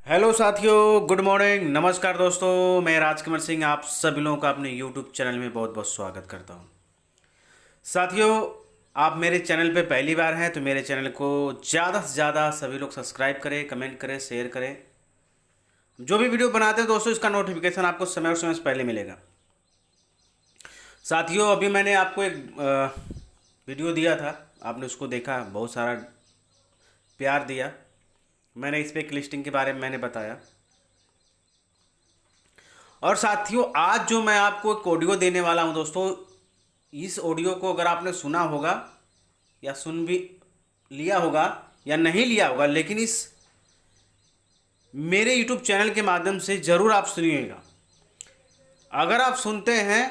Hello साथियों, good morning, नमस्कार दोस्तों। मैं राजकमल सिंह आप सभी लोगों का अपने यूट्यूब चैनल में बहुत बहुत स्वागत करता हूं। साथियों, आप मेरे चैनल पे पहली बार हैं तो मेरे चैनल को ज़्यादा से ज़्यादा सभी लोग सब्सक्राइब करें, कमेंट करें, शेयर करें। जो भी वीडियो बनाते हैं दोस्तों, इसका नोटिफिकेशन आपको समय और समय से पहले मिलेगा। साथियों, अभी मैंने आपको एक वीडियो दिया था, आपने उसको देखा, बहुत सारा प्यार दिया। मैंने इस पे एक लिस्टिंग के बारे में मैंने बताया। और साथियों, आज जो मैं आपको एक ऑडियो देने वाला हूं दोस्तों, इस ऑडियो को अगर आपने सुना होगा या सुन भी लिया होगा या नहीं लिया होगा, लेकिन इस मेरे यूट्यूब चैनल के माध्यम से ज़रूर आप सुनिएगा। अगर आप सुनते हैं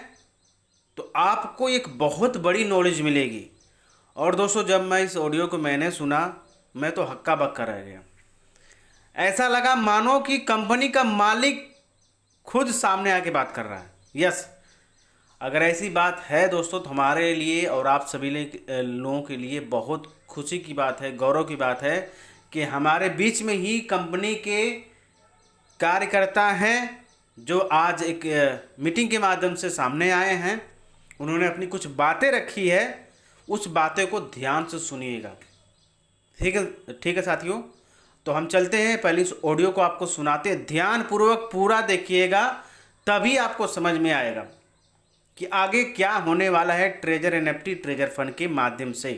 तो आपको एक बहुत बड़ी नॉलेज मिलेगी। और दोस्तों, जब मैं इस ऑडियो को मैंने सुना, मैं तो हक्का बक्का रह गया। ऐसा लगा मानो कि कंपनी का मालिक खुद सामने आके बात कर रहा है। यस, अगर ऐसी बात है दोस्तों तो हमारे लिए और आप सभी लोगों के लिए बहुत खुशी की बात है, गौरव की बात है कि हमारे बीच में ही कंपनी के कार्यकर्ता हैं जो आज एक मीटिंग के माध्यम से सामने आए हैं। उन्होंने अपनी कुछ बातें रखी है, उस बातें को ध्यान से सुनिएगा। ठीक है साथियों, तो हम चलते हैं। पहले इस ऑडियो को आपको सुनाते हैं, ध्यानपूर्वक पूरा देखिएगा, तभी आपको समझ में आएगा कि आगे क्या होने वाला है ट्रेजर एनएफटी ट्रेजर फंड के माध्यम से।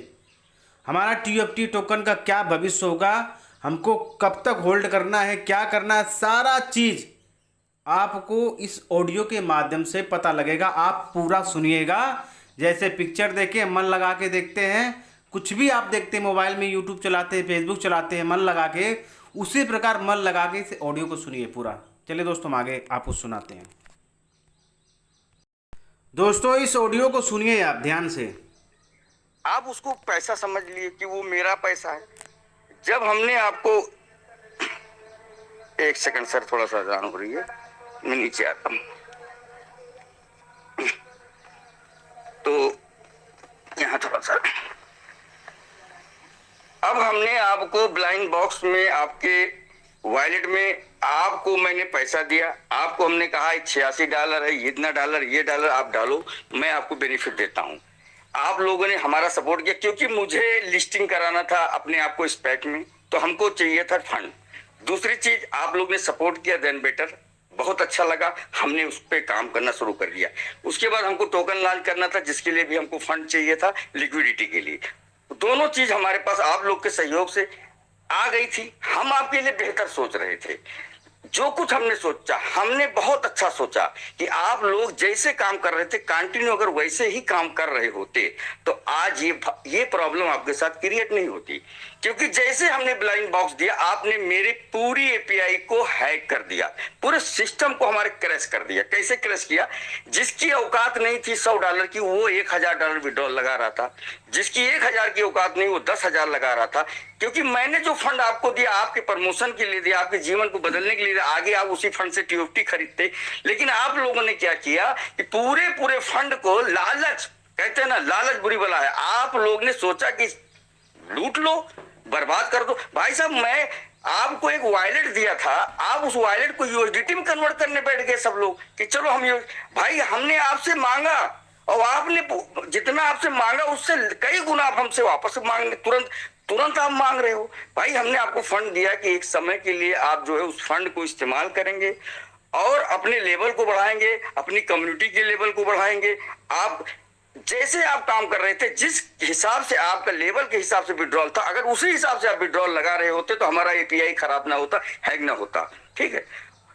हमारा टीएफटी टोकन का क्या भविष्य होगा, हमको कब तक होल्ड करना है, क्या करना है, सारा चीज़ आपको इस ऑडियो के माध्यम से पता लगेगा। आप पूरा सुनिएगा। जैसे पिक्चर देखे मन लगा के देखते हैं, कुछ भी आप देखते हैं मोबाइल में, यूट्यूब चलाते हैं, फेसबुक चलाते हैं, मन लगा के, उसी प्रकार मन लगा के इस ऑडियो को सुनिए पूरा। चलिए दोस्तों, हम आगे आपको सुनाते हैं। दोस्तों, इस ऑडियो को सुनिए आप ध्यान से। आप उसको पैसा समझ लिए कि वो मेरा पैसा है। जब हमने आपको, एक सेकंड सर, थोड़ा सा अजान हो रही है, मैं नीचे आता हूँ। तो यहाँ थोड़ा सा, अब हमने आपको ब्लाइंड बॉक्स में, आपके वॉलेट में आपको मैंने पैसा दिया। आपको हमने कहा $86 है, इतना डॉलर, ये डॉलर आप डालो, मैं आपको बेनिफिट देता हूँ। आप लोगों ने हमारा सपोर्ट किया क्योंकि मुझे लिस्टिंग कराना था अपने आप को स्पैक में, तो हमको चाहिए था फंड। दूसरी चीज, आप लोग ने सपोर्ट किया, देन बेटर, बहुत अच्छा लगा, हमने उस पर काम करना शुरू कर दिया। उसके बाद हमको टोकन लॉन्च करना था, जिसके लिए भी हमको फंड चाहिए था, लिक्विडिटी के लिए। दोनों चीज हमारे पास आप लोग के सहयोग से आ गई थी। हम आपके लिए बेहतर सोच रहे थे। जो कुछ हमने सोचा, हमने बहुत अच्छा सोचा कि आप लोग जैसे काम कर रहे थे, कंटिन्यू अगर वैसे ही काम कर रहे होते तो आज ये प्रॉब्लम आपके साथ क्रिएट नहीं होती। क्योंकि जैसे हमने ब्लाइंड बॉक्स दिया, आपने मेरी पूरी एपीआई को हैक कर दिया, पूरे सिस्टम को हमारे क्रैश कर दिया। कैसे क्रैश किया? जिसकी औकात नहीं थी $100 की, वो $1000 विड्रॉल लगा रहा था। जिसकी 1000 की औकात नहीं, वो 10,000 लगा रहा था। क्योंकि मैंने जो फंड आपको दिया, आपके प्रमोशन के लिए दिया, आपके जीवन को बदलने के लिए, आगे आप उसी फंड से टीओटी खरीदते। लेकिन आप लोगों ने क्या किया कि पूरे फंड को, लालच कहते हैं ना, लालच बुरी बला है, आप लोग ने सोचा कि लूट लो, बर्बाद कर दो। भाई साहब, मैं आपको एक वॉलेट दिया था, आप उस वॉलेट को यूएसडीटी में कन्वर्ट करने बैठ गए सब लोग कि चलो हम भाई, हमने आपसे मांगा और आपने जितना आपसे मांगा उससे कई गुना आप हमसे वापस मांगने, तुरंत आप मांग रहे हो। भाई, हमने आपको फंड दिया कि एक समय के लिए आप जो है उस फंड को इस्तेमाल करेंगे और अपने लेवल को बढ़ाएंगे, अपनी कम्युनिटी के लेवल को बढ़ाएंगे। आप जैसे आप काम कर रहे थे, जिस हिसाब से आपका लेवल के हिसाब से विड्रॉल था, अगर उसी हिसाब से आप विड्रॉल लगा रहे होते तो हमारा एपीआई खराब ना होता, हैंग ना होता। ठीक है,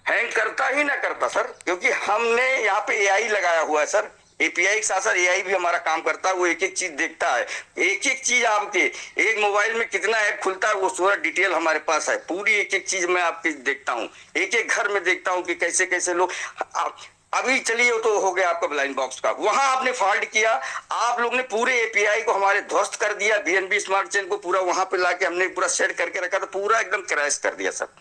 हैंग करता ही ना करता सर, क्योंकि हमने यहाँ पे एआई लगाया हुआ है सर। एपीआई के साथ साथ एआई भी हमारा काम करता है, वो एक एक चीज देखता है। एक एक चीज आपके एक मोबाइल में कितना ऐप खुलता है, वो पूरा डिटेल हमारे पास है। पूरी एक एक चीज मैं आपकी देखता हूँ, एक एक घर में देखता हूँ कि कैसे कैसे लोग। अभी चलिए, तो हो गया आपका ब्लाइंड बॉक्स का, वहां आपने फॉल्ट किया, आप लोग ने पूरे एपीआई को हमारे ध्वस्त कर दिया। बीएनबी स्मार्ट चेन को पूरा वहां पे लाके हमने पूरा सेट करके रखा था, पूरा एकदम क्रैश कर दिया सब।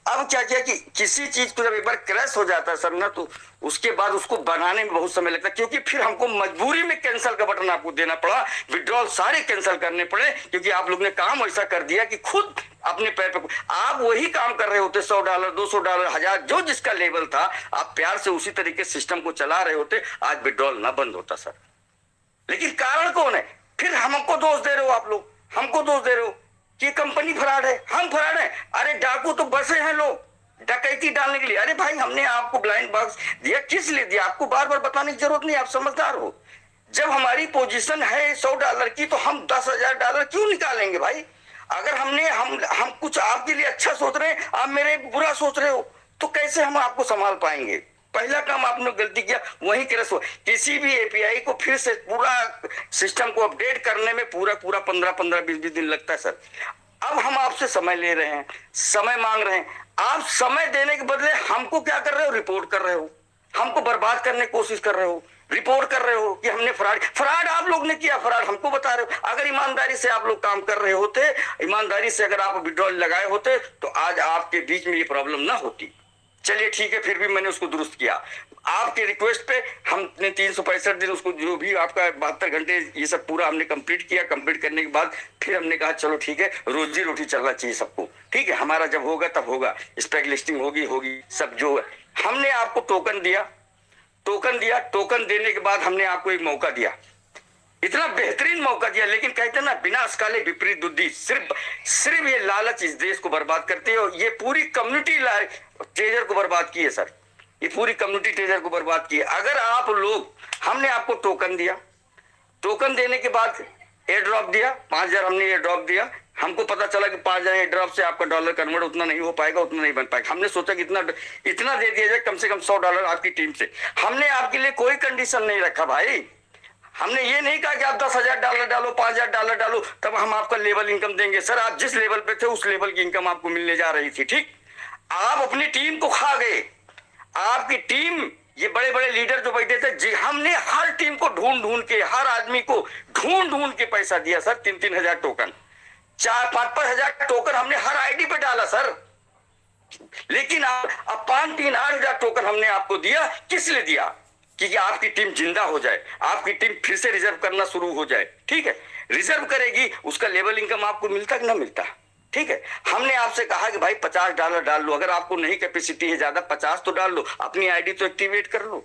अब क्या किया कि किसी चीज को जब एक बार क्रैश हो जाता है सर ना, तो उसके बाद उसको बनाने में बहुत समय लगता है, क्योंकि फिर हमको मजबूरी में कैंसिल का बटन आपको देना पड़ा, विड्रॉल सारे कैंसिल करने पड़े, क्योंकि आप लोग ने काम ऐसा कर दिया कि खुद अपने पैर पे आप वही काम कर रहे होते, $100 $200 1000 जो जिसका लेवल था, आप प्यार से उसी तरीके सिस्टम को चला रहे होते, आज विड्रॉल ना बंद होता सर। लेकिन कारण कौन है? फिर हमको दोष दे रहे हो आप लोग, हमको दोष दे रहे हो कि कंपनी फ्रॉड है, हम फ्रॉड है। अरे डाकू तो बसे हैं लोग डकैती डालने के लिए। अरे भाई हमने आपको ब्लाइंड बॉक्स दिया, किस लिए दिया? आपको बार बार बताने की जरूरत नहीं, आप समझदार हो। जब हमारी पोजीशन है $100 की, तो हम $10,000 क्यों निकालेंगे भाई? अगर हम कुछ आपके लिए अच्छा सोच रहे हैं, आप मेरे बुरा सोच रहे हो, तो कैसे हम आपको संभाल पाएंगे? पहला काम आपने गलती किया, वही क्रैश हुआ। किसी भी एपीआई को फिर से पूरा सिस्टम को अपडेट करने में पूरा 15 20 दिन लगता है सर। अब हम आपसे समय ले रहे हैं, समय मांग रहे हैं, आप समय देने के बदले हमको क्या कर रहे हो? रिपोर्ट कर रहे हो, हमको बर्बाद करने की कोशिश कर रहे हो, रिपोर्ट कर रहे हो कि हमने फ्रॉड आप लोग ने किया, फ्रॉड हमको बता रहे हो। अगर ईमानदारी से आप लोग काम कर रहे होते, ईमानदारी से अगर आप विड्रॉल लगाए होते, तो आज आपके बीच में ये प्रॉब्लम ना होती। चलिए ठीक है, फिर भी मैंने उसको दुरुस्त किया आपके रिक्वेस्ट पे। हमने 365 दिन उसको, जो भी आपका 72 घंटे, ये सब पूरा हमने कंप्लीट किया। कंप्लीट करने के बाद फिर हमने कहा चलो ठीक है, रोजी रोटी चलना चाहिए सबको, ठीक है, हमारा जब होगा तब होगा, स्पेक लिस्टिंग होगी सब जो है। हमने आपको टोकन दिया, टोकन देने के बाद हमने आपको एक मौका दिया, इतना बेहतरीन मौका दिया, लेकिन कहते ना विनाश काले विपरीत बुद्धि, सिर्फ ये लालच इस देश को बर्बाद करती है। और ये पूरी कम्युनिटी ट्रेजर को बर्बाद की है सर, ये पूरी कम्युनिटी ट्रेजर को बर्बाद की है। अगर आप लोग, हमने आपको टोकन दिया, टोकन देने के बाद एयर ड्रॉप दिया, 5000 हमने एयर ड्रॉप दिया। हमको पता चला कि 5000 एयर ड्रॉप से आपका डॉलर कन्वर्ट उतना नहीं हो पाएगा, उतना नहीं बन पाएगा। हमने सोचा कि इतना दे दिया जाए, कम से कम $100 आपकी टीम से। हमने आपके लिए कोई कंडीशन नहीं रखा भाई, हमने ये नहीं कहा कि आप $10,000 डालो, $5,000 डालो, तब हम आपका लेवल इनकम देंगे। सर आप जिस लेवल पे थे उस लेवल की इनकम आपको मिलने जा रही थी, ठीक। आप अपनी टीम को खा गए, आपकी टीम, ये बड़े बड़े लीडर जो बैठे थे जी, हमने हर टीम को ढूंढ के, हर आदमी को ढूंढ के पैसा दिया सर। 3-3 हजार टोकन, 4-5 हजार टोकन हमने हर आईडी पे डाला सर। लेकिन अब 5-3-8 हजार टोकन हमने आपको दिया, किस लिए दिया? कि आपकी टीम जिंदा हो जाए, आपकी टीम फिर से रिजर्व करना शुरू हो जाए, ठीक है। रिजर्व करेगी, उसका लेवल इनकम आपको मिलता कि ना मिलता, ठीक है। हमने आपसे कहा कि भाई $50 डाल लो, अगर आपको नहीं कैपेसिटी है ज्यादा, 50 तो डाल लो, अपनी आईडी तो एक्टिवेट कर लो,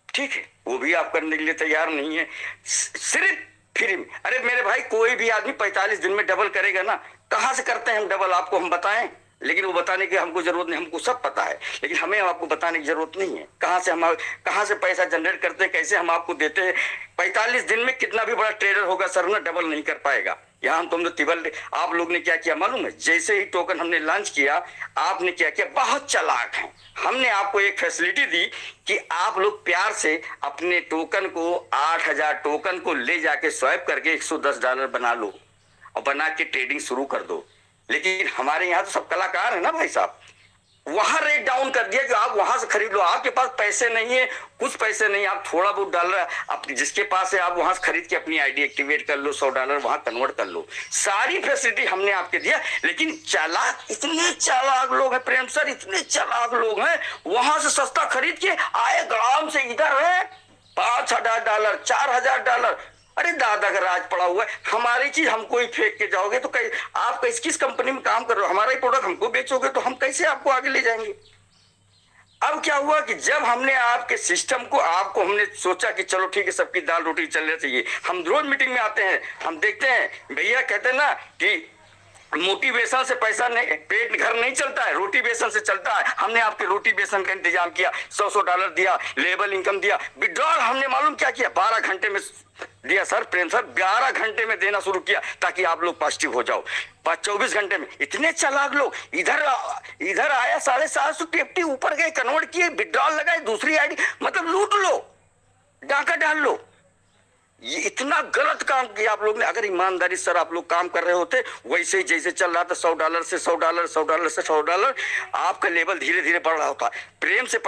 ठीक है। वो भी आप करने के लिए तैयार नहीं है, सिर्फ फ्री में। अरे मेरे भाई, कोई भी आदमी 45 दिन में डबल करेगा ना, कहां से करते हैं हम डबल, आपको हम बताएं? लेकिन वो बताने की हमको जरूरत नहीं, हमको सब पता है, लेकिन हमें आपको बताने की जरूरत नहीं है। कहां से पैसा जनरेट करते हैं, कैसे हम आपको देते हैं। 45 दिन में कितना भी बड़ा ट्रेडर होगा सर ना, डबल नहीं कर पाएगा। यहाँ तुम तिबल, आप लोग ने क्या किया मालूम है? जैसे ही टोकन हमने लॉन्च किया, आपने क्या किया, बहुत चालाक हैं। हमने आपको एक फैसिलिटी दी कि आप लोग प्यार से अपने टोकन को, 8000 टोकन को ले जाके स्वैप करके $110 बना लो और बना के ट्रेडिंग शुरू कर दो। लेकिन हमारे यहाँ तो सब कलाकार है ना भाई साहब, वहां रेट डाउन कर दिया कि आप वहां से खरीद लो। आपके पास पैसे नहीं है, कुछ पैसे नहीं, आप थोड़ा बहुत $, आप जिसके पास है आप वहां से खरीद के अपनी आईडी एक्टिवेट कर लो, $100 वहां कन्वर्ट कर लो। सारी फैसिलिटी हमने आपके दिया। लेकिन चालाक, इतने चालाक लोग हैं प्रेम सर, इतने चालाक लोग हैं, वहां से सस्ता खरीद के आए ग्राम से इधर है $5,000 $4,000। अरे दादा का राज पड़ा हुआ है, हमारी चीज हमको ही फेंक के जाओगे तो आप किस कंपनी में काम कर रहे हो, हमारा ही प्रोडक्ट हमको बेचोगे तो हम कैसे आपको आगे ले जाएंगे। अब क्या हुआ कि जब हमने आपके सिस्टम को, आपको हमने सोचा कि चलो ठीक है, सबकी दाल रोटी चलना चाहिए। हम रोज मीटिंग में आते हैं, हम देखते हैं भैया, कहते हैं ना कि मोटिवेशन से पैसा नहीं, पेट घर नहीं चलता है, रोटी बेसन से चलता है। हमने आपके रोटी बेसन का इंतजाम किया, $100 दिया, लेवल इनकम दिया। विड्रॉल हमने मालूम क्या किया, 12 घंटे में दिया सर, प्रेम सर 12 घंटे में देना शुरू किया, ताकि आप लोग पॉजिटिव हो जाओ। 24 घंटे में इतने चालाक लोग, इधर आया 750 TFT ऊपर गए, कन्वर्ट किए, विड्रॉल लगाए, दूसरी आईडी, मतलब लूट लो, डाका डाल लो। ये इतना गलत काम किया आप लोग ने। अगर ईमानदारी सर आप लोग काम कर रहे होते, वैसे ही जैसे चल रहा था, $100 से $100, $100 से $100, आपका लेवल धीरे धीरे बढ़ रहा होता। प्रेम से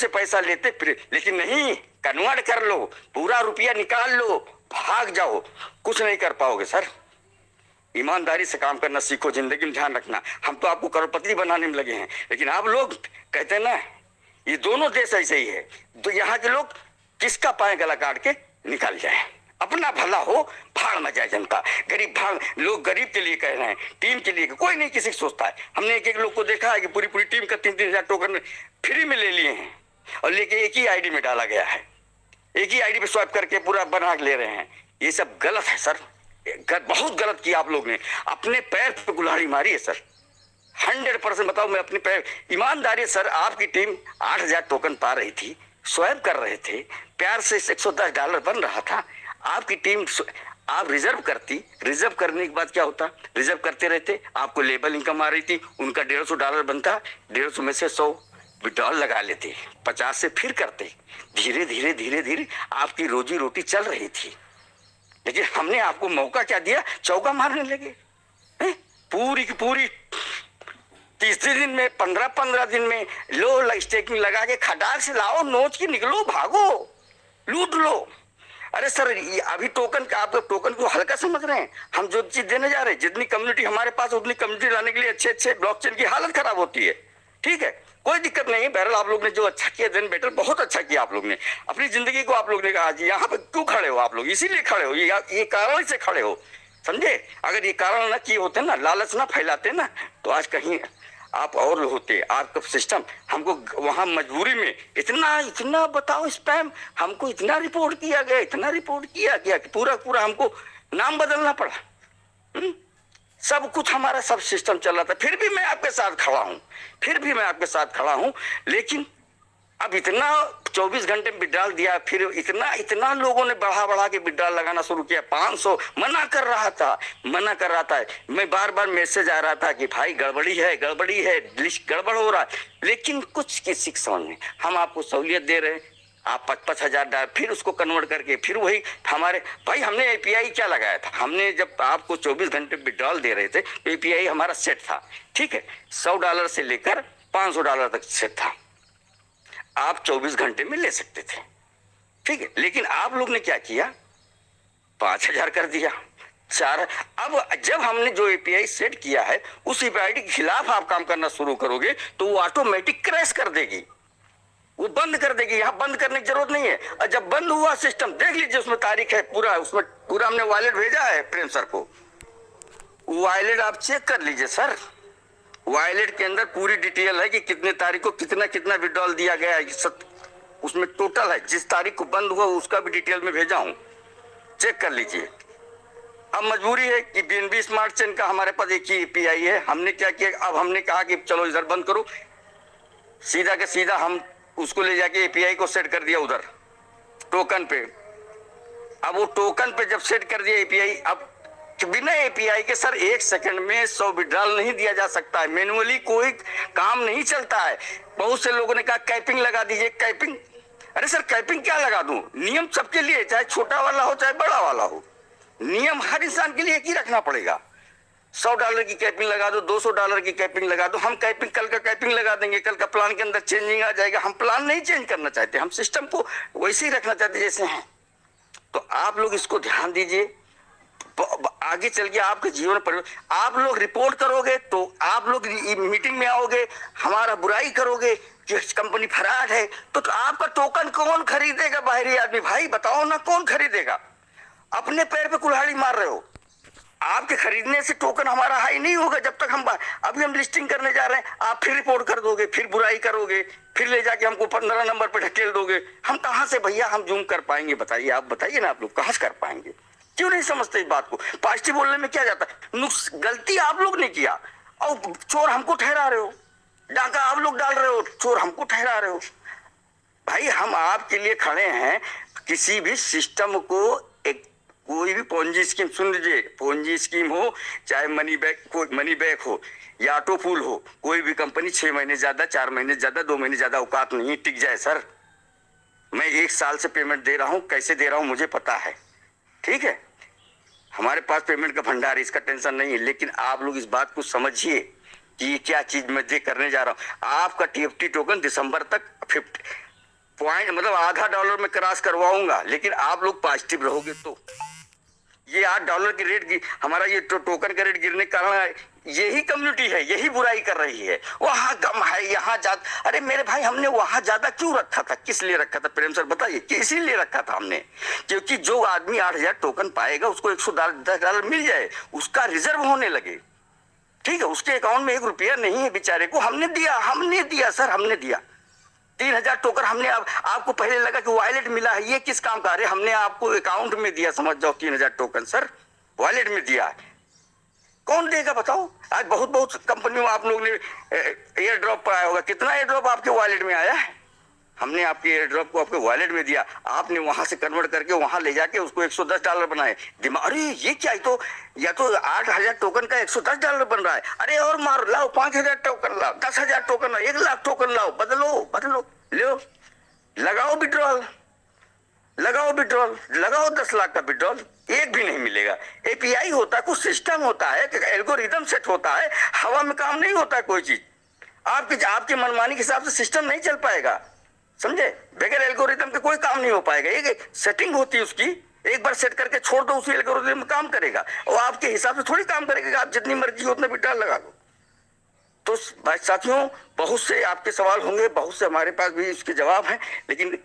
पैसा लेते, लेकिन नहीं, कन्वर्ट कर लो, पूरा रुपया निकाल लो, भाग जाओ, कुछ नहीं कर पाओगे सर। ईमानदारी से काम करना सीखो, जिंदगी में ध्यान रखना। हम तो आपको करोड़पति बनाने में लगे हैं, लेकिन आप लोग कहते हैं ना, ये दोनों देश ऐसे ही है। तो यहाँ के लोग किसका पाए गला काट के निकाल जाए, अपना भला हो, भाड़ में जाए जनता। गरीब भाड़, लोग गरीब के लिए कह रहे हैं, टीम के लिए कोई नहीं किसी को सोचता है। हमने एक एक लोग को देखा है कि पूरी पूरी टीम का 3-3 हजार टोकन फ्री में ले लिए हैं और लेके एक ही आईडी में डाला गया है, एक ही आईडी पे स्वाइप करके पूरा बना के ले रहे हैं। ये सब गलत है सर, बहुत गलत किया आप लोग ने, अपने पैर पे कुल्हाड़ी मारी है सर। 100% बताओ, मैं अपने पैर, ईमानदारी सर। आपकी टीम 8,000 टोकन पा रही थी, स्वैप कर रहे थे, प्यार से $110 बन रहा था। आपकी टीम, आप रिजर्व करती, रिजर्व करने के बाद क्या होता, रिजर्व करते रहते, आपको लेबल इनकम आ रही थी, उनका $150 बनता, 150 में से 100 विड्रॉल लगा लेते, 50 से फिर करते। धीरे धीरे धीरे धीरे आपकी रोजी रोटी चल रही थी। लेकिन हमने आपको मौका क्या दिया, चौका मारने लगे। पूरी की पूरी 30 दिन में, 15-15 दिन में लो स्टेकिंग लगा के खटाक से लाओ, नोच के निकलो, भागो, लूट लो। अरे सर, अभी टोकन का, आप टोकन को हल्का समझ रहे हैं। हम जो चीज देने जा रहे हैं, जितनी कम्युनिटी हमारे पास, उतनी कम्युनिटी लाने के लिए अच्छे अच्छे ब्लॉकचेन की हालत खराब होती है। ठीक है, कोई दिक्कत नहीं। बहरहाल आप लोग ने जो अच्छा किया, दिन बेटर, बहुत अच्छा किया आप लोग ने। अपनी जिंदगी को आप लोग ने कहा जी, यहाँ पे क्यों खड़े हो आप लोग, इसीलिए खड़े हो, ये कारण से खड़े हो, समझे। अगर ये कारण ना किए होते ना, लालच ना फैलाते ना, तो आज कहीं आप और होते। आपका सिस्टम हमको वहां मजबूरी में इतना बताओ स्पैम, हमको इतना रिपोर्ट किया गया, इतना रिपोर्ट किया गया कि पूरा पूरा हमको नाम बदलना पड़ा। सब कुछ हमारा सब सिस्टम चल रहा था, फिर भी मैं आपके साथ खड़ा हूं, फिर भी मैं आपके साथ खड़ा हूं। लेकिन अब इतना 24 घंटे में विड्रॉल दिया, फिर इतना लोगों ने बढ़ा के विड्रॉल लगाना शुरू किया। 500 मना कर रहा था। मैं बार बार मैसेज आ रहा था कि भाई गड़बड़ी है, लिस्ट गड़बड़ हो रहा है। लेकिन कुछ किसी समझ में, हम आपको सहूलियत दे रहे हैं, आप 5-5 हजार डाल, फिर उसको कन्वर्ट करके फिर वही हमारे भाई। हमने एपीआई क्या लगाया था, हमने जब आपको 24 घंटे विड्रॉल दे रहे थे, एपीआई हमारा सेट था। ठीक है, $100 से लेकर $500 तक सेट था, आप 24 घंटे में ले सकते थे। ठीक है, लेकिन आप लोग ने क्या किया, 5,000 कर दिया, 4। अब जब हमने जो एपीआई सेट किया है, उस एपीआई के खिलाफ आप काम करना शुरू करोगे तो वो ऑटोमेटिक क्रैश कर देगी, वो बंद कर देगी। यहाँ बंद करने की जरूरत नहीं है। और जब बंद हुआ सिस्टम, देख लीजिए उसमें तारीख है, उसमें पूरा हमने वॉलेट भेजा है प्रेम सर को, वॉलेट आप चेक कर लीजिए सर। वॉलेट के अंदर पूरी डिटेल है कि कितने तारीख को कितना विड्रॉल दिया गया है, उसमें टोटल है। जिस तारीख को बंद हुआ उसका भी डिटेल में भेजा हूं, चेक कर लीजिए। अब मजबूरी है कि बीएनबी स्मार्ट चेन का हमारे पास एक ही एपीआई है। हमने क्या किया, अब हमने कहा कि चलो इधर बंद करो, सीधा के सीधा हम उसको ले जाके एपीआई को सेट कर दिया उधर टोकन पे। अब वो टोकन पे जब सेट कर दिया एपीआई, अब बिना एपीआई के सर 1 सेकंड में 100 विड्रॉल नहीं दिया जा सकता है। मैनुअली कोई काम नहीं चलता है। बहुत से लोगों ने कहा कैपिंग लगा दीजिए, कैपिंग। अरे सर, कैपिंग क्या लगा दूं, नियम सबके लिए, चाहे छोटा वाला हो चाहे बड़ा वाला हो, नियम हर इंसान के लिए एक ही रखना पड़ेगा। $100 की कैपिंग लगा दो, $200 की कैपिंग लगा दो। हम कैपिंग, कल का कैपिंग लगा देंगे, कल का प्लान के अंदर चेंजिंग आ जाएगा। हम प्लान नहीं चेंज करना चाहते, हम सिस्टम को वैसे ही रखना चाहते जैसे हैं। तो आप लोग इसको ध्यान दीजिए, आगे चल के आपके जीवन पर आप लोग रिपोर्ट करोगे तो आप लोग मीटिंग में आओगे, हमारा बुराई करोगे कि कंपनी फराड है, तो आपका टोकन कौन खरीदेगा, बाहरी आदमी? भाई बताओ ना, कौन खरीदेगा? अपने पैर पे कुल्हाड़ी मार रहे हो। आपके खरीदने से टोकन हमारा हाई नहीं होगा जब तक अभी हम लिस्टिंग करने जा रहे हैं, आप फिर रिपोर्ट कर दोगे, फिर बुराई करोगे, फिर ले जाके हमको 15 नंबर पे ढकेल दोगे। हम कहां से भैया हम जूम कर पाएंगे, बताइए, आप बताइए ना, आप लोग कहां से कर पाएंगे? क्यों नहीं समझते इस बात को? पॉजिटिव बोलने में क्या जाता है, गलती आप लोग ने किया और चोर हमको ठहरा रहे हो, डाका आप लोग डाल रहे हो, चोर हमको ठहरा रहे हो। भाई हम आपके लिए खड़े हैं। किसी भी सिस्टम को, एक कोई भी पोंजी स्कीम, सुन लीजिए, पोंजी स्कीम हो चाहे मनी बैक हो या ऑटो फूल हो, कोई भी कंपनी 6 महीने ज्यादा, 4 महीने ज्यादा, 2 महीने ज्यादा औकात नहीं टिक जाए सर। मैं 1 साल से पेमेंट दे रहा हूं, कैसे दे रहा हूं मुझे पता है। ठीक है, हमारे पास पेमेंट का भंडार है, इसका टेंशन नहीं है। लेकिन आप लोग इस बात को समझिए कि ये क्या चीज मैं दे करने जा रहा हूं। आपका टीएफटी टोकन दिसंबर तक 50 पॉइंट, मतलब $0.5 में क्रॉस करवाऊंगा, लेकिन आप लोग पॉजिटिव रहोगे तो। ये $8 के रेट की हमारा ये टोकन का रेट गिरने के कारण यही कम्युनिटी है, यही बुराई कर रही है। वहां कम है, यहाँ ज्यादा। अरे मेरे भाई, हमने वहां ज्यादा क्यों रखा था? किस लिए रखा था प्रेम सर बताइए? कि इसीलिए रखा था हमने, क्योंकि जो आदमी 8,000 टोकन पाएगा उसको $110 मिल जाए, उसका रिजर्व होने लगे। ठीक है, उसके अकाउंट में ₹1 नहीं है बेचारे को, हमने दिया सर, हमने दिया 3,000 टोकन। हमने आपको पहले लगा कि वॉलेट मिला है, ये किस काम का? अरे हमने आपको अकाउंट में दिया, समझ जाओ 3,000 टोकन सर, वॉलेट में दिया। कौन देगा बताओ? आज बहुत कंपनी में आप लोग ने एयर ड्रॉप पाया होगा, कितना एयर ड्रॉप आपके वॉलेट में आया है? हमने आपके एयर ड्रॉप को आपके वॉलेट में दिया, आपने वहां से कन्वर्ट करके वहां ले जाके उसको $110 बनाए। दिमाग, अरे ये क्या है? तो या तो 8,000 टोकन का $110 बन रहा है। अरे और मारो, लाओ 5,000 टोकन लाओ, 10,000 टोकन लाओ, 1,00,000 टोकन लाओ, बदलो लो, लगाओ विड्रॉल, लगाओ 10 लाख का विड्रॉल, एक भी नहीं मिलेगा। एपीआई होता है, कुछ सिस्टम होता है, एल्गोरिदम सेट होता है, हवा में काम नहीं होता कोई चीज। आपकी मनमानी के हिसाब से सिस्टम नहीं चल पाएगा, समझे? बगैर एल्गोरिदम के कोई काम नहीं हो पाएगा। एक सेटिंग होती है उसकी, एक बार सेट करके छोड़ दो, उसी एल्गोरिदम में काम करेगा, और आपके हिसाब से थोड़ी काम करेगा। आप जितनी मर्जी उतना विड्रॉल लगा लो। तो भाई साथियों, बहुत से आपके सवाल होंगे, बहुत से हमारे पास भी इसके जवाब हैं, लेकिन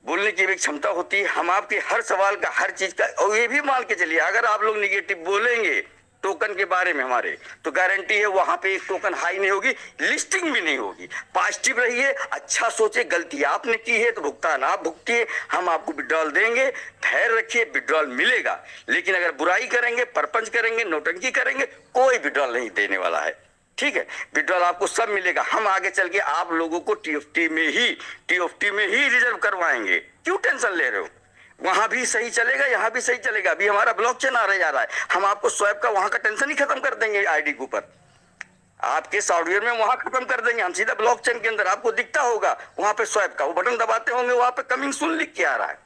बोलने की भी क्षमता होती है। हम आपके हर सवाल का, हर चीज का, और ये भी मान के चलिए, अगर आप लोग निगेटिव बोलेंगे टोकन के बारे में हमारे, तो गारंटी है वहां पे एक टोकन हाई नहीं होगी, लिस्टिंग भी नहीं होगी। पॉजिटिव रहिए, अच्छा सोचे, गलती आपने की है तो भुगतान आप भुगतिए, हम आपको विड्रॉल देंगे, धैर्य रखिए, विड्रॉल मिलेगा। लेकिन अगर बुराई करेंगे, परपंच करेंगे, नौटंकी करेंगे, कोई विड्रॉल नहीं देने वाला है। ठीक है, विड्रॉल आपको सब मिलेगा। हम आगे चल के आप लोगों को टीएफटी में ही रिजर्व करवाएंगे। क्यों टेंशन ले रहे हो? वहां भी सही चलेगा, यहाँ भी सही चलेगा। अभी हमारा ब्लॉकचेन आ जा रहा है, हम आपको स्वैप का वहां का टेंशन ही खत्म कर देंगे। आईडी के ऊपर आपके सॉफ्टवेयर में वहां खत्म कर देंगे हम, सीधा ब्लॉकचेन के अंदर आपको दिखता होगा वहां पे स्वैप का वो बटन दबाते होंगे, वहां पे कमिंग सून लिख के आ रहा है।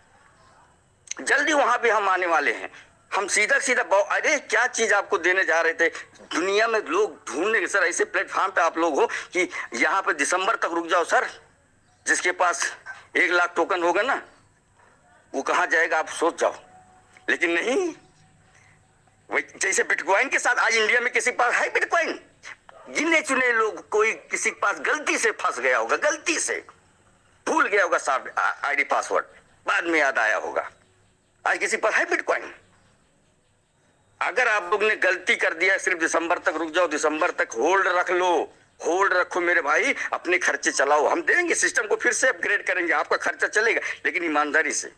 जल्दी वहां पे हम आने वाले हैं। हम सीधा अरे क्या चीज आपको देने जा रहे थे? दुनिया में लोग ढूंढने के सर ऐसे प्लेटफॉर्म पे आप लोग हो कि यहाँ पे दिसंबर तक रुक जाओ सर। जिसके पास 1,00,000 टोकन होगा ना, वो कहाँ जाएगा आप सोच जाओ। लेकिन नहीं, वही जैसे बिटकॉइन के साथ आज इंडिया में किसी के पास है बिटकॉइन? गिने चुने लोग, कोई किसी के पास गलती से फंस गया होगा, गलती से भूल गया होगा आईडी पासवर्ड, बाद में याद आया होगा। आज किसी पर है बिटकॉइन? अगर आप लोग ने गलती कर दिया, सिर्फ दिसंबर तक रुक जाओ, दिसंबर तक होल्ड रख लो, होल्ड रखो मेरे भाई, अपने खर्चे चलाओ, हम देंगे, सिस्टम को फिर से अपग्रेड करेंगे, आपका खर्चा चलेगा, लेकिन ईमानदारी से,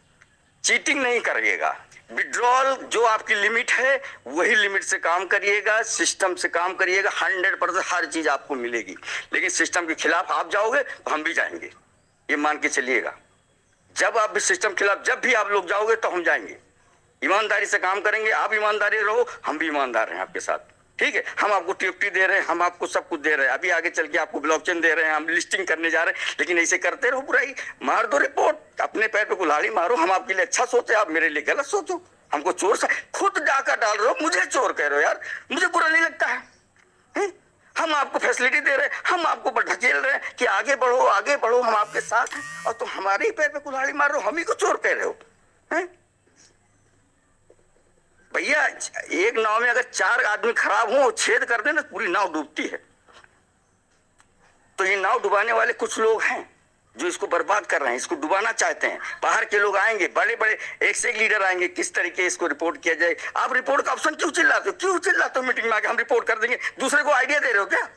चीटिंग नहीं करिएगा। विड्रॉल जो आपकी लिमिट है वही लिमिट से काम करिएगा, सिस्टम से काम करिएगा, 100% हर चीज आपको मिलेगी। लेकिन सिस्टम के खिलाफ आप जाओगे तो हम भी जाएंगे, ये मान के चलिएगा। जब आप भी सिस्टम खिलाफ, जब भी आप लोग जाओगे तो हम जाएंगे। ईमानदारी से काम करेंगे, आप ईमानदारी रहो, हम भी ईमानदार हैं आपके साथ। ठीक है, हम आपको टीएफटी दे रहे हैं, हम आपको सब कुछ दे रहे हैं, अभी आगे चल के आपको ब्लॉकचेन दे रहे हैं, हम लिस्टिंग करने जा रहे हैं। लेकिन ऐसे करते रहो बुराई, मार दो रिपोर्ट, अपने पैर पे कुल्हाड़ी मारो। हम आपके लिए अच्छा सोचे, आप मेरे लिए गलत सोचो। हमको चोर सा खुद डाका डाल रहे हो, मुझे चोर कह रहे हो यार, मुझे बुरा नहीं लगता है? हम आपको फैसिलिटी दे रहे हैं, हम आपको ढकेल रहे हैं कि आगे बढ़ो, आगे बढ़ो, हम आपके साथ हैं, और तुम हमारे ही पैर पे कुल्हाड़ी मार रहे हो, हम ही को चोर कह रहे हो। भैया, एक नाव में अगर 4 आदमी खराब हो, छेद कर देना, पूरी नाव डूबती है। तो ये नाव डुबाने वाले कुछ लोग हैं जो इसको बर्बाद कर रहे हैं, इसको डुबाना चाहते हैं। बाहर के लोग आएंगे, बड़े बड़े एक से एक लीडर आएंगे, किस तरीके इसको रिपोर्ट किया जाए। आप रिपोर्ट का ऑप्शन क्यों चिल्लाते हो? क्यों चिल्लाते हो? मीटिंग में आके हम रिपोर्ट कर देंगे, दूसरे को आइडिया दे रहे हो क्या?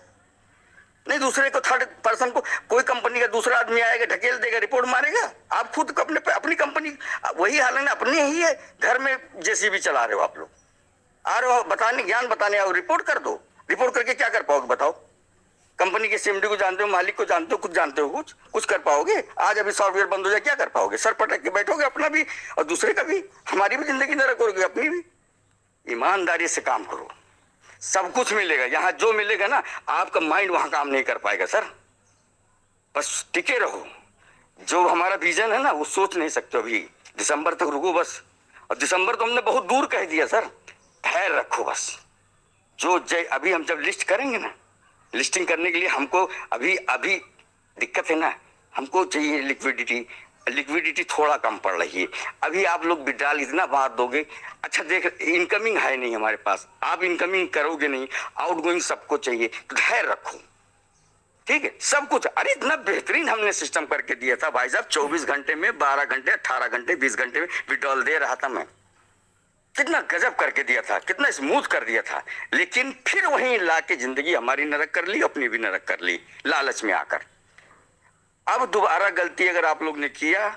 नहीं, दूसरे को, थर्ड पर्सन को, कोई कंपनी का दूसरा आदमी आएगा, ढकेल देगा, रिपोर्ट मारेगा। आप खुद अपनी कंपनी, वही हाल है ना, अपनी ही है, घर में जेसीबी चला रहे हो आप लोग, आ रहे हो बताने, ज्ञान बताने आओ, रिपोर्ट कर दो। रिपोर्ट करके क्या कर पाओगे बताओ? कंपनी के सीएमडी को जानते हो, मालिक को जानते हो, कुछ जानते हो, कुछ कर पाओगे? आज अभी सॉफ्टवेयर बंद हो जाए, क्या कर पाओगे? सर पटक के बैठोगे, अपना भी और दूसरे का भी। हमारी भी जिंदगी नरक होगी, अपनी भी। ईमानदारी से काम करो, सब कुछ मिलेगा। यहाँ जो मिलेगा ना, आपका माइंड वहां काम नहीं कर पाएगा सर। बस टिके रहो, जो हमारा विजन है ना वो सोच नहीं सकते। अभी दिसंबर तक रुको बस, और दिसंबर तो हमने बहुत दूर कह दिया सर। धैर्य रखो बस। जो अभी हम जब लिस्ट करेंगे ना, लिस्टिंग करने के लिए हमको अभी दिक्कत है ना, हमको चाहिए लिक्विडिटी, लिक्विडिटी थोड़ा कम पड़ रही है। अभी आप लोग विड्रॉल इतना मार दोगे, अच्छा देख इनकमिंग है नहीं हमारे पास, आप इनकमिंग करोगे नहीं, आउटगोइंग सबको चाहिए, तो धैर्य रखो, ठीक है, सब कुछ। अरे इतना बेहतरीन हमने सिस्टम करके दिया था भाई साहब, 24 घंटे में 12 घंटे 18 घंटे 20 घंटे में विड्रॉल दे रहा था मैं, कितना गजब करके दिया था, कितना स्मूथ कर दिया था। लेकिन फिर वहीं लाके जिंदगी हमारी नरक कर ली, अपनी भी नरक कर ली लालच में आकर। अब दोबारा गलती अगर आप लोग ने किया,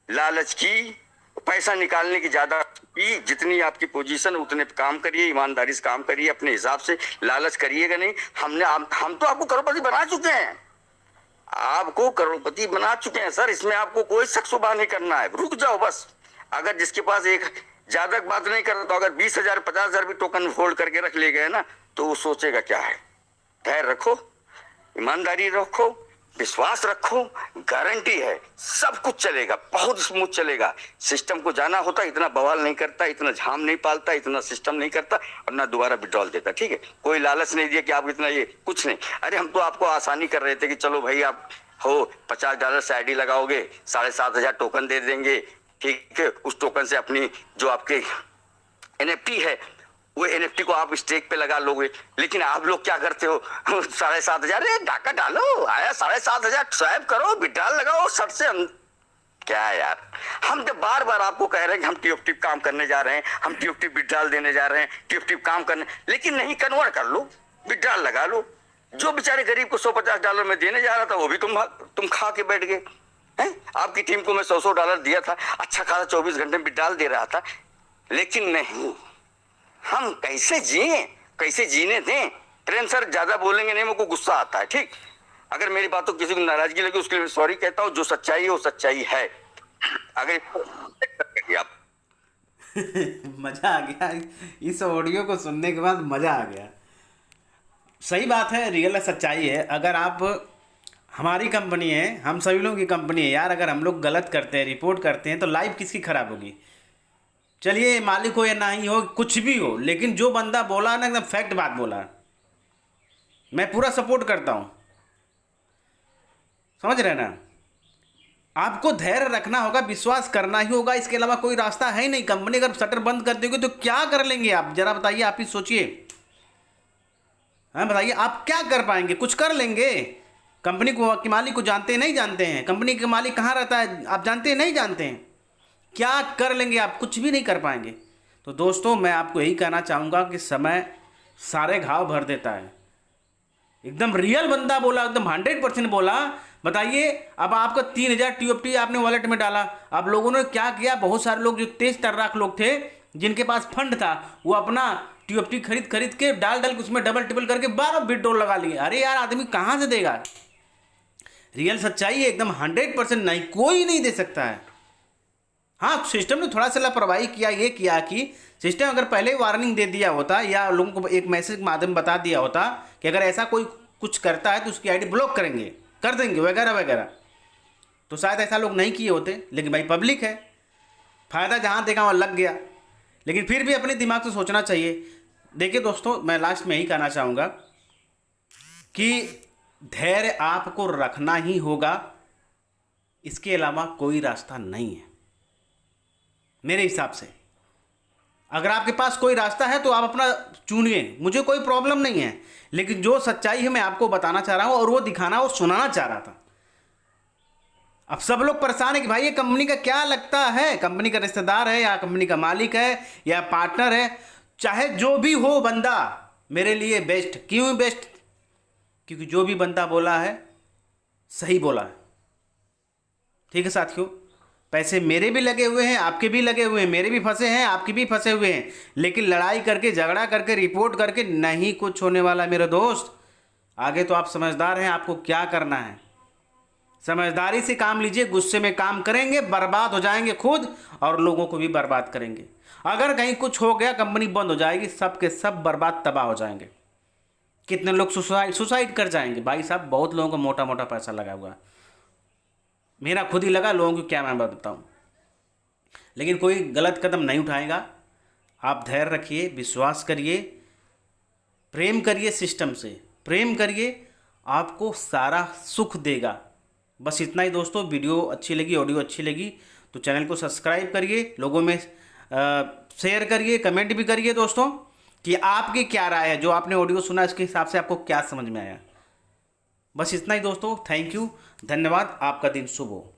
लालच की, पैसा निकालने की ज्यादा की, जितनी आपकी पोजीशन उतने पे काम करिए, ईमानदारी से काम करिए, अपने हिसाब से लालच करिएगा नहीं। हम तो आपको करोड़पति बना चुके हैं, आपको करोड़पति बना चुके हैं सर, इसमें आपको कोई शक शुबा नहीं करना है। रुक जाओ बस। अगर जिसके पास एक ज्यादा बात नहीं कर तो अगर 20,000 50,000 भी टोकन होल्ड करके रख ले गए ना, तो वो सोचेगा क्या है। धैर्य रखो, ईमानदारी रखो, विश्वास रखो, गारंटी है सब कुछ चलेगा, बहुत स्मूथ चलेगा। सिस्टम को जाना होता, इतना बवाल नहीं करता, इतना झाम नहीं पालता, इतना सिस्टम नहीं करता और ना दोबारा विड्रॉल देता, ठीक है। कोई लालच नहीं दिया कि आप इतना ये कुछ नहीं। अरे हम तो आपको आसानी कर रहे थे कि चलो भाई आप हो $50 से आईडी लगाओगे, 7,500 टोकन दे देंगे, ठीक है। उस टोकन से अपनी जो आपके एनएफटी है वो एनएफटी को आप स्टेक पे लगा लोगे। लेकिन आप लोग क्या करते हो, 7,500 डाका डालो, आया 7,500 स्वैप करो, विड्रॉल लगाओ, सट से क्या यार। हम जब बार बार आपको कह रहे हैं कि हम टीएफटी काम करने जा रहे हैं, हम टीएफटी विड्रॉल देने जा रहे हैं, टीएफटी काम करने, लेकिन नहीं, कन्वर्ट कर लो, विड्रॉल लगा लो। जो बेचारे गरीब को $150 में देने जा रहा था वो भी तुम खा के बैठ गए हैं। आपकी टीम को मैं $100 दिया था, अच्छा खासा 24 घंटे में विड्रॉल दे रहा था, लेकिन नहीं। हम कैसे जिए, कैसे जीने दें। प्रेम सर ज्यादा बोलेंगे नहीं, मेरे को गुस्सा आता है, ठीक। अगर मेरी बातों किसी को नाराजगी लगी उसके लिए सॉरी कहता हूँ, जो सच्चाई है वो सच्चाई है। अगर आप मज़ा आ गया इस ऑडियो को सुनने के बाद, मज़ा आ गया। सही बात है, रियल सच्चाई है। अगर आप, हमारी कंपनी है, हम सभी लोगों की कंपनी है यार, अगर हम लोग गलत करते हैं, रिपोर्ट करते हैं, तो लाइफ किसकी ख़राब होगी। चलिए मालिक हो या नहीं हो, कुछ भी हो, लेकिन जो बंदा बोला ना, एकदम फैक्ट बात बोला, मैं पूरा सपोर्ट करता हूँ, समझ रहे ना। आपको धैर्य रखना होगा, विश्वास करना ही होगा, इसके अलावा कोई रास्ता है ही नहीं। कंपनी अगर शटर बंद कर देगी तो क्या कर लेंगे आप, जरा बताइए, आप ही सोचिए। हाँ बताइए, आप क्या कर पाएंगे। कुछ कर लेंगे। कंपनी को के मालिक को जानते हैं नहीं जानते हैं, कंपनी के मालिक कहाँ रहता है आप जानते हैं नहीं जानते हैं, क्या कर लेंगे आप, कुछ भी नहीं कर पाएंगे। तो दोस्तों मैं आपको यही कहना चाहूँगा कि समय सारे घाव भर देता है। एकदम रियल बंदा बोला, एकदम 100% बोला। बताइए, अब आपका 3,000 टीएफटी आपने वॉलेट में डाला, अब लोगों ने क्या किया, बहुत सारे लोग जो तेज तर्राक लोग थे, जिनके पास फंड था, वो अपना टीएफटी खरीद के डाल के उसमें डबल टिबल करके 12 विड्रॉल लगा लिए। अरे यार, आदमी कहाँ से देगा। रियल सच्चाई है, एकदम 100% नहीं, कोई नहीं दे सकता है। हाँ, सिस्टम ने थोड़ा सा लापरवाही किया, ये किया कि सिस्टम अगर पहले वार्निंग दे दिया होता या लोगों को एक मैसेज के माध्यम बता दिया होता कि अगर ऐसा कोई कुछ करता है तो उसकी आईडी ब्लॉक करेंगे, कर देंगे वगैरह वगैरह, तो शायद ऐसा लोग नहीं किए होते। लेकिन भाई पब्लिक है, फ़ायदा जहाँ देखा वहाँ लग गया। लेकिन फिर भी अपने दिमाग से सोचना चाहिए। देखिए दोस्तों, मैं लास्ट में यही कहना चाहूँगा कि धैर्य आपको रखना ही होगा, इसके अलावा कोई रास्ता नहीं है मेरे हिसाब से। अगर आपके पास कोई रास्ता है तो आप अपना चुनिए, मुझे कोई प्रॉब्लम नहीं है। लेकिन जो सच्चाई है मैं आपको बताना चाह रहा हूँ और वो दिखाना और सुनाना चाह रहा था। अब सब लोग परेशान है कि भाई ये कंपनी का क्या लगता है, कंपनी का रिश्तेदार है या कंपनी का मालिक है या पार्टनर है, चाहे जो भी हो बंदा मेरे लिए बेस्ट। क्यों बेस्ट? क्योंकि जो भी बंदा बोला है सही बोला है। ठीक है साथियों, पैसे मेरे भी लगे हुए हैं, आपके भी लगे हुए हैं, मेरे भी फंसे हैं, आपके भी फंसे हुए हैं, लेकिन लड़ाई करके, झगड़ा करके, रिपोर्ट करके नहीं कुछ होने वाला मेरे दोस्त। आगे तो आप समझदार हैं, आपको क्या करना है, समझदारी से काम लीजिए। गुस्से में काम करेंगे बर्बाद हो जाएंगे खुद और लोगों को भी बर्बाद करेंगे। अगर कहीं कुछ हो गया, कंपनी बंद हो जाएगी, सब के सब बर्बाद तबाह हो जाएंगे। कितने लोग सुसाइड कर जाएंगे। भाई साहब, बहुत लोगों को मोटा मोटा पैसा लगा हुआ है, मेरा खुद ही लगा, लोगों को क्या मैं बताऊँ। लेकिन कोई गलत कदम नहीं उठाएगा। आप धैर्य रखिए, विश्वास करिए, प्रेम करिए, सिस्टम से प्रेम करिए, आपको सारा सुख देगा। बस इतना ही दोस्तों। वीडियो अच्छी लगी, ऑडियो अच्छी लगी तो चैनल को सब्सक्राइब करिए, लोगों में शेयर करिए, कमेंट भी करिए दोस्तों कि आपकी क्या राय है, जो आपने ऑडियो सुना इसके हिसाब से आपको क्या समझ में आया। बस इतना ही दोस्तों। थैंक यू, धन्यवाद। आपका दिन शुभ हो।